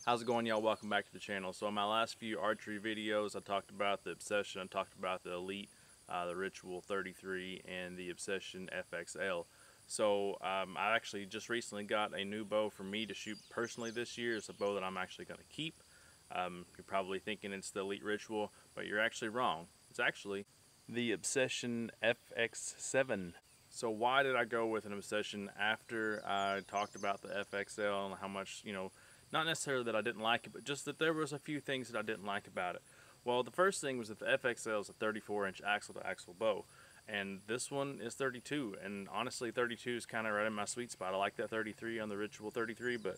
How's it going, y'all? Welcome back to the channel. So in my last few archery videos, I talked about the Obsession, I talked about the Elite, the Ritual 33, and the Obsession FXL. So I actually just recently got a new bow for me to shoot personally this year. It's a bow that I'm actually going to keep. You're probably thinking it's the Elite Ritual, but you're actually wrong. It's actually the Obsession FX7. So why did I go with an Obsession after I talked about the FXL and how much, not necessarily that I didn't like it, but just that there was a few things that I didn't like about it. Well, the first thing was that the FXL is a 34-inch axle-to-axle bow, and this one is 32, and honestly 32 is kind of right in my sweet spot. I like that 33 on the Ritual 33, but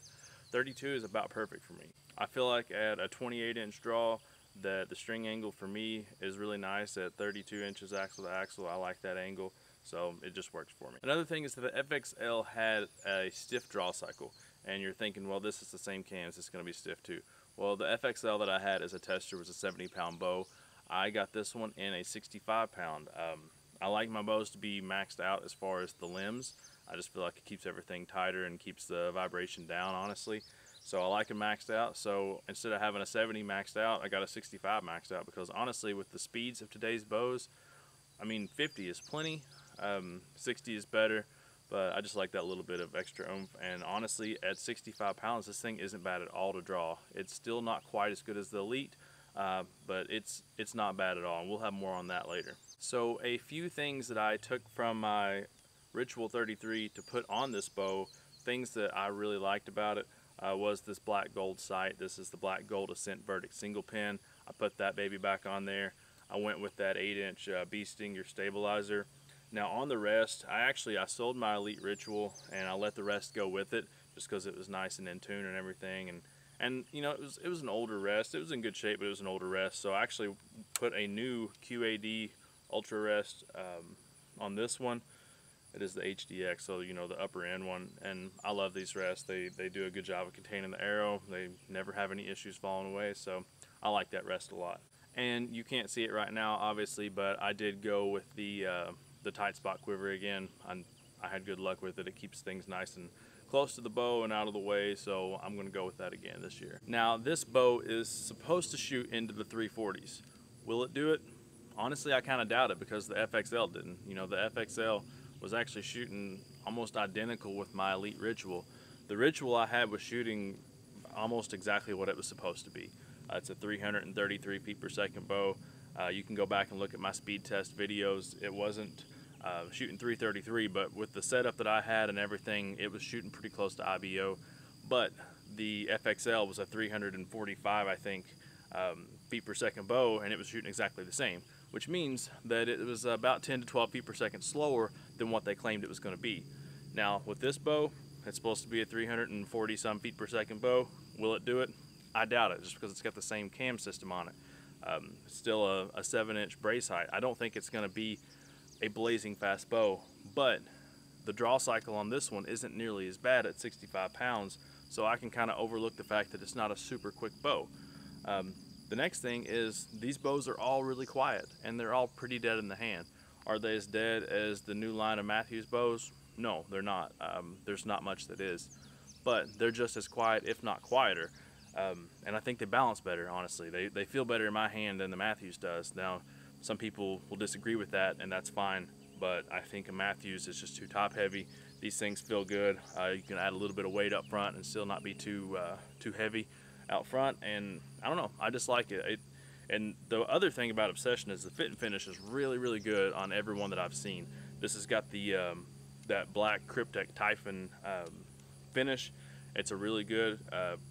32 is about perfect for me. I feel like at a 28-inch draw that the string angle for me is really nice at 32 inches axle-to-axle. I like that angle, so it just works for me. Another thing is that the FXL had a stiff draw cycle, and you're thinking, well, this is the same cams, it's going to be stiff too. Well, the FXL that I had as a tester was a 70-pound bow. I got this one in a 65-pound. I like my bows to be maxed out as far as the limbs. I just feel like it keeps everything tighter and keeps the vibration down, honestly. So I like it maxed out. So instead of having a 70 maxed out, I got a 65 maxed out, because honestly, with the speeds of today's bows, I mean, 50 is plenty, 60 is better, but I just like that little bit of extra oomph. And honestly, at 65 pounds, this thing isn't bad at all to draw. It's still not quite as good as the Elite, but it's not bad at all, and we'll have more on that later. So a few things that I took from my Ritual 33 to put on this bow, things that I really liked about it, was this black gold sight. This is the black gold Ascent Verdict single pin. I put that baby back on there. I went with that 8-inch Bee Stinger stabilizer. Now on the rest, I sold my Elite Ritual and I let the rest go with it just because it was nice and in tune and everything. And you know, it was an older rest. It was in good shape, but it was an older rest. So I actually put a new QAD Ultra rest on this one. It is the HDX, so you know, the upper end one, and I love these rests. They do a good job of containing the arrow. They never have any issues falling away, so I like that rest a lot. And you can't see it right now, obviously, but I did go with the tight spot quiver again. I had good luck with it. It keeps things nice and close to the bow and out of the way, so I'm going to go with that again this year. Now, this bow is supposed to shoot into the 340s. Will it do it? Honestly, I kind of doubt it, because the FXL didn't. You know, the FXL was actually shooting almost identical with my Elite Ritual. The Ritual I had was shooting almost exactly what it was supposed to be. It's a 333 feet per second bow. You can go back and look at my speed test videos. It wasn't shooting 333, but with the setup that I had and everything, it was shooting pretty close to IBO. But the FXL was a 345, I think, feet per second bow, and it was shooting exactly the same, which means that it was about 10 to 12 feet per second slower than what they claimed it was going to be. Now, with this bow, it's supposed to be a 340 some feet per second bow. Will it do it? I doubt it, just because it's got the same cam system on it. It's still a 7-inch brace height. I don't think it's going to be a blazing fast bow, but the draw cycle on this one isn't nearly as bad at 65 pounds, so I can kind of overlook the fact that it's not a super quick bow. The next thing is, these bows are all really quiet, and they're all pretty dead in the hand. Are they as dead as the new line of Matthews bows? No, they're not. There's not much that is, but they're just as quiet, if not quieter. And I think they balance better, honestly. They feel better in my hand than the Matthews does. Now, some people will disagree with that, and that's fine, but I think a Matthews is just too top heavy. These things feel good. You can add a little bit of weight up front and still not be too heavy out front, and I don't know, I just like it. And the other thing about Obsession is the fit and finish is really, really good on every one that I've seen. This has got the that black Cryptek Typhon finish. It's a really good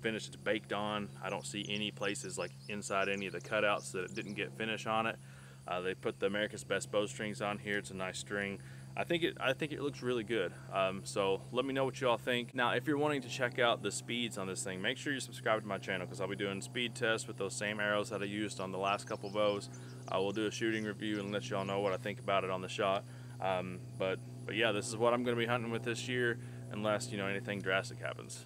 finish. It's baked on. I don't see any places like inside any of the cutouts that it didn't get finish on it. They put the America's Best bowstrings on here. It's a nice string. I think it looks really good. So let me know what you all think. Now, if you're wanting to check out the speeds on this thing, make sure you subscribe to my channel, because I'll be doing speed tests with those same arrows that I used on the last couple bows. I will do a shooting review and let you all know what I think about it on the shot. But yeah, this is what I'm going to be hunting with this year, unless anything drastic happens.